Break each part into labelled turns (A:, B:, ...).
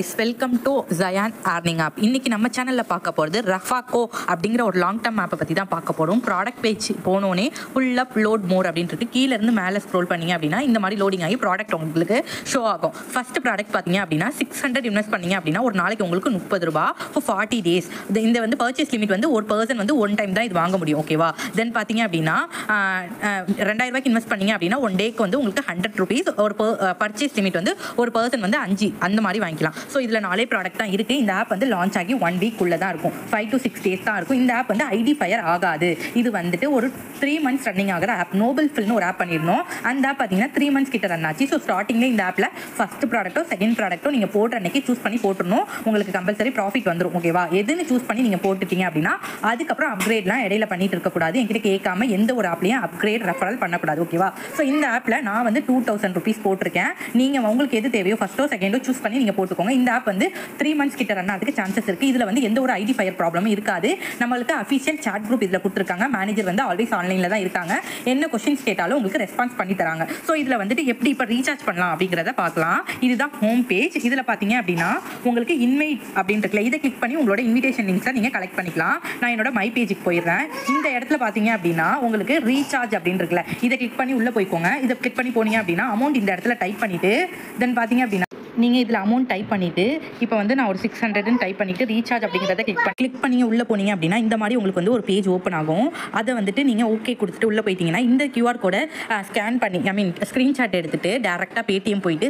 A: Welcome to ஜயான் earning app. இன்னைக்கு நம்ம சேனலில் பார்க்க போகிறது ரஃபாகோ அப்படிங்கிற ஒரு லாங் டர்ம் ஆப்பை பற்றி தான் பார்க்க போகிறோம். ப்ராடக்ட் பேஜ் போனோடனே ஃபுல் அப் லோட் மோர் அப்படின்ட்டு கீழேருந்து மேலே ஸ்க்ரோல் பண்ணிங்க அப்படின்னா இந்த மாதிரி லோடிங் ஆகி ப்ராடக்ட் உங்களுக்கு ஷோ ஆகும். ஃபஸ்ட்டு ப்ராடக்ட் பார்த்தீங்க அப்படின்னா 600 இன்வெஸ்ட் பண்ணிங்க அப்படின்னா ஒரு நாளைக்கு உங்களுக்கு 30 ரூபா ஃபார் 40 days. இந்த வந்து பர்ச்சேஸ் லிமிட் வந்து ஒரு பர்சன் வந்து ஒன் டைம் தான் இது வாங்க முடியும். ஓகேவா? தென் பார்த்தீங்க அப்படின்னா 2000 ரூபாய்க்கு இன்வெஸ்ட் பண்ணிங்க அப்படின்னா ஒன் டேக்கு வந்து உங்களுக்கு 100 rupees ஒரு பர்ச்சேஸ் லிமிட் வந்து ஒரு பர்சன் வந்து 5 அந்த மாதிரி வாங்கிக்கலாம். ஸோ இதில் 4 ப்ராடக்ட் தான் இருக்குது. இந்த ஆப் வந்து லான்ச் ஆகி 1 week உள்ளே தான் இருக்கும். 5 to 6 days தான் இருக்கும். இந்த ஆப் வந்து ஐடி ஃபயர் ஆகாது. இது வந்துட்டு ஒரு 3 months ரன்னிங் ஆகிற ஆப். நோபல் ஃபில்னு ஒரு ஆப் பண்ணியிருந்தோம். அந்த ஆப் பார்த்தீங்கன்னா 3 months கிட்ட ரன் ஆச்சு. ஸோ ஸ்டார்டிங்கில் இந்த ஆப்பில் ஃபஸ்ட் ப்ராடக்ட்டோ செகண்ட் ப்ராடக்ட்டோ நீங்கள் போடுற அன்னைக்கு சூஸ் பண்ணி போட்டுருணும். உங்களுக்கு கம்பல்சரி ப்ராஃபிட் வந்துடும். ஓகேவா? எதுன்னு சூஸ் பண்ணி நீங்கள் போட்டுட்டீங்க அப்படின்னா அதுக்கப்புறம் அப்கிரேட்லாம் இடையில பண்ணிட்டு இருக்கக்கூடாது. என்கிட்ட கேட்காம எந்த ஒரு ஆப்லையும் அப்கிரேட் ரெஃபரல் பண்ணக்கூடாது. ஓகேவா? ஸோ இந்த ஆப்பில் நான் வந்து 2000 rupees போட்டிருக்கேன். நீங்கள் உங்களுக்கு எது தேவையோ ஃபஸ்ட்டோ செகண்டோ சூஸ் பண்ணி நீங்கள் போட்டுக்கோங்க. இந்த ஆப் வந்து 3 months கிட்ட ரன் ஆகிறதுக்கு சான்சஸ் இருக்குது. இதில் வந்து எந்த ஒரு ஐடி ஃபயர் ப்ராப்ளமும் இருக்காது. நம்மளுக்கு அஃபிஷியல் சாட் குரூப் இதில் கொடுத்துருக்காங்க. மேனேஜர் வந்து ஆல்வேஸ் ஆன்லைனில் தான் இருக்காங்க. என்ன கொஸ்டின்ஸ் கேட்டாலும் உங்களுக்கு ரெஸ்பான்ஸ் பண்ணி தராங்க. ஸோ இதில் வந்துட்டு எப்படி இப்போ ரீசார்ஜ் பண்ணலாம் அப்படிங்கிறத பார்க்கலாம். இதுதான் ஹோம் பேஜ். இதில் பார்த்தீங்க அப்படின்னா உங்களுக்கு இன்வைட் அப்படின்றதுல இதை கிளிக் பண்ணி உங்களோட இன்விடேஷன் லிங்க்ஸை நீங்கள் கலெக்ட் பண்ணிக்கலாம். நான் என்னோட மை பேஜுக்கு போயிடுறேன். இந்த இடத்துல பார்த்தீங்க அப்படின்னா உங்களுக்கு ரீசார்ஜ் அப்படின்னு இருக்குல்ல, இதை கிளிக் பண்ணி உள்ளே போய்க்கோங்க. இதை கிளிக் பண்ணி போனீங்க அப்படின்னா அமௌண்ட் இந்த இடத்துல டைப் பண்ணிவிட்டு தென் பார்த்தீங்க அப்படின்னா நீங்கள் இதில் அமௌண்ட் டைப் பண்ணிவிட்டு இப்போ வந்து நான் ஒரு 600ன்னு டைப் பண்ணிவிட்டு ரீசார்ஜ் அப்படிங்கிறத கிளிக் பண்ணி உள்ளே போனீங்க அப்படின்னா இந்த மாதிரி உங்களுக்கு வந்து ஒரு பேஜ் ஓப்பன் ஆகும். அதை வந்துட்டு நீங்கள் ஓகே கொடுத்துட்டு உள்ளே போயிட்டீங்கன்னா இந்த கியூஆர் கோடை ஸ்கேன் பண்ணி ஸ்க்ரீன்ஷாட் எடுத்துகிட்டு டேரெக்டாக பேடிஎம் போயிட்டு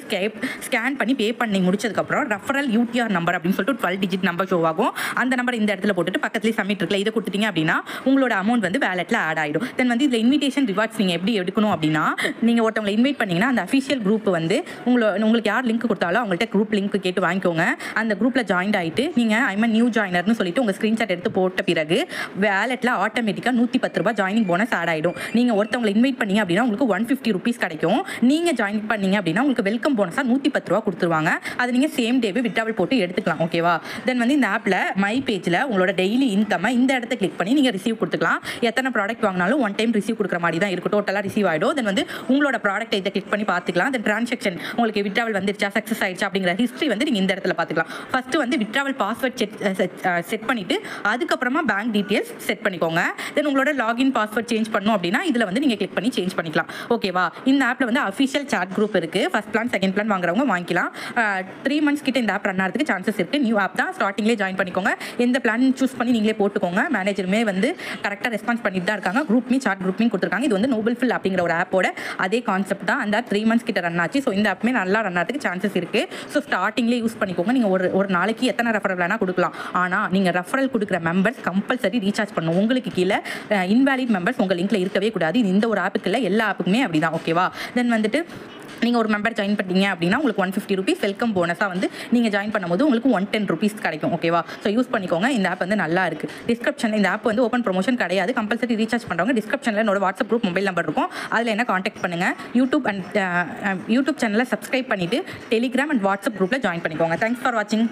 A: ஸ்கேன் பண்ணி பே பண்ணி முடிச்சதுக்கப்புறம் ரெஃபரல் யூடிஆர் நம்பர் அப்படின்னு சொல்லிட்டு 12 digit நம்பர் ஷோ ஆகும். அந்த நம்பர் இந்த இடத்துல போட்டுட்டு பக்கத்துலேயே சப்மிட் இருக்குல்ல, இதை கொடுத்துட்டீங்க அப்படின்னா உங்களோட அமௌண்ட் வந்து வேலெட்டில் ஆட் ஆகிடும். தென் வந்து இதில் இன்விடேஷன் ரிவார்ட்ஸ் நீங்கள் எப்படி எடுக்கணும் அப்படின்னா நீங்கள் ஒருத்தவங்களை இன்வைட் பண்ணிங்கன்னா அந்த அஃபிஷியல் குரூப் வந்து உங்களுக்கு யார் லிங்க் கொடுத்தாலும் அவங்கள்ட்ட குரூப் லிங்க் கேட்டு வாங்கிக்கோங்க. அந்த குரூப்பில் ஜாயின் ஆகிட்டு நீங்கள் நியூ ஜாயினர்னு சொல்லிட்டு உங்கள் ஸ்க்ரீன்ஷாட் எடுத்து போட்ட பிறகு வேலெட்டில் ஆட்டோமேட்டிக்காக 110 ரூபாய் ஜாயினிங் போனஸ் ஆட் ஆகிடும். நீங்கள் ஒருத்தவங்களை இன்வைட் பண்ணீங்க அப்படின்னா உங்களுக்கு 150 rupees கிடைக்கும். நீங்கள் ஜாயின் பண்ணீங்க அப்படின்னா உங்களுக்கு வெல்கம் போனஸாக 110 ரூபா கொடுத்துருவாங்க. அதை நீங்கள் சேம் டேவே விட்ராவல் போட்டு எடுத்துக்கலாம். ஓகேவா? தென் வந்து இந்த ஆப்பில் மை பேஜில் உங்களோட டெய்லி இன்கம்மை இந்த இடத்த கிளிக் பண்ணி நீங்கள் ரிசீவ் கொடுத்துக்கலாம். எத்தனை ப்ராடக்ட் வாங்கினாலும் ஒன் டைம் ரிசீவ் கொடுக்குற மாதிரி தான் இருக்கும். டோட்டலாக ரிசீவ் ஆகிடும். தென் வந்து உங்களோட ப்ராடக்ட்டை இதை கிளிக் பண்ணி பார்த்துக்கலாம். தென் ட்ரான்சாக்ஷன் உங்களுக்கு விட்ராவல் வந்துருச்சா, சக்ஸஸ் ஆயிடுச்சா அப்படிங்கிற ஹிஸ்ட்ரி வந்து நீங்கள் இந்த இடத்துல பார்த்துக்கலாம். ஃபஸ்ட்டு வந்து விட்ராவல் பாஸ்வேர்ட் செட் பண்ணிவிட்டு அதுக்கப்புறமா பேங்க் டீட்டெயில்ஸ் செட் பண்ணிக்கோங்க. தென் உங்களோட லாகின் பாஸ்வேர்ட் சேஞ்ச் பண்ணணும் அப்படின்னா இதில் வந்து நீங்கள் கிளிக் பண்ணி சேஞ்ச் பண்ணிக்கலாம். ஓகேவா? இந்த ஆப்பில் வந்து அஃபிஷியல் சாட் குரூப் இருக்குது. ஃபஸ்ட் பிளான் செகண்ட் பிளான் வாங்குறவங்க வாங்கிக்கலாம். 3 months கிட்ட இந்த ஆப் ரன் ஆகிறதுக்கு சான்சஸ் இருக்குது. நியூ ஆப் தான், ஸ்டார்டிங்லேயே ஜாயின் பண்ணிக்கோங்க. எந்த பிளான் சூஸ் பண்ணி நீங்களே போட்டுக்கோங்க. மேனேஜருமே வந்து கரெக்டாக ரெஸ்பான்ஸ் பண்ணிட்டு தான் இருக்காங்க. குரூப்மே சாட் குரூப்மே கொடுத்துருக்காங்க. இது வந்து நோபல் ஃபில் அப்படிங்கிற ஒரு ஆப்போட அதே கான்செப்ட் தான். அந்த 3 months கிட்ட ரன் ஆச்சு. ஸோ இந்த ஆப்புமே நல்லா ரன் ஆகிறதுக்கு சான்சஸ் இருக்குது. ஸோ ஸ்டார்டிங்லேயே யூஸ் பண்ணிக்கோங்க. நீங்கள் ஒரு நாளைக்கு எத்தனை ரெஃபரல் வேணால் கொடுக்கலாம். ஆனால் நீங்கள் ரெஃபரல் கொடுக்குற மெம்பர்ஸ் கம்பல்சரி ரீசார்ஜ் பண்ணணும். உங்களுக்கு கீழே இன்வாலிட் மெம்பர்ஸ் உங்கள் லிங்க்கில் இருக்கவே கூடாது. இது இந்த ஒரு ஆப்புக்கு இல்லை, எல்லா ஆப்புக்குமே அப்படி தான். ஓகேவா? தென் வந்துட்டு நீங்கள் ஒரு மெம்பர் ஜாயின் பண்ணிட்டீங்க அப்படின்னா உங்களுக்கு 150 rupees வெல்கம் போனஸாக வந்து நீங்கள் ஜாயின் பண்ணும்போது உங்களுக்கு 110 rupees கிடைக்கும். ஓகேவா? ஸோ யூஸ் பண்ணிக்கோங்க. இந்த ஆப் வந்து நல்லா இருக்குது. டிஸ்கிரிப்ஷனில் இந்த ஆப் வந்து ஓப்பன் ப்ரொமோஷன் கிடையாது. கம்பல்சரி ரீசார்ஜ் பண்ணுறவங்க டிஸ்கிரிப்ஷனில் என்னோட வாட்ஸ்அப் குரூப் மொபைல் நம்பர் இருக்கும். அதில் என்ன காண்டாக்ட் பண்ணுங்கள். யூடியூப் சேனலை சப்ஸ்கிரைப் பண்ணிவிட்டு டெலிகிராம் அண்ட் வாட்ஸ்அப் குரூப்பில் ஜாயின் பண்ணிக்கோங்க. தேங்க்ஸ் ஃபார் வாட்சிங்.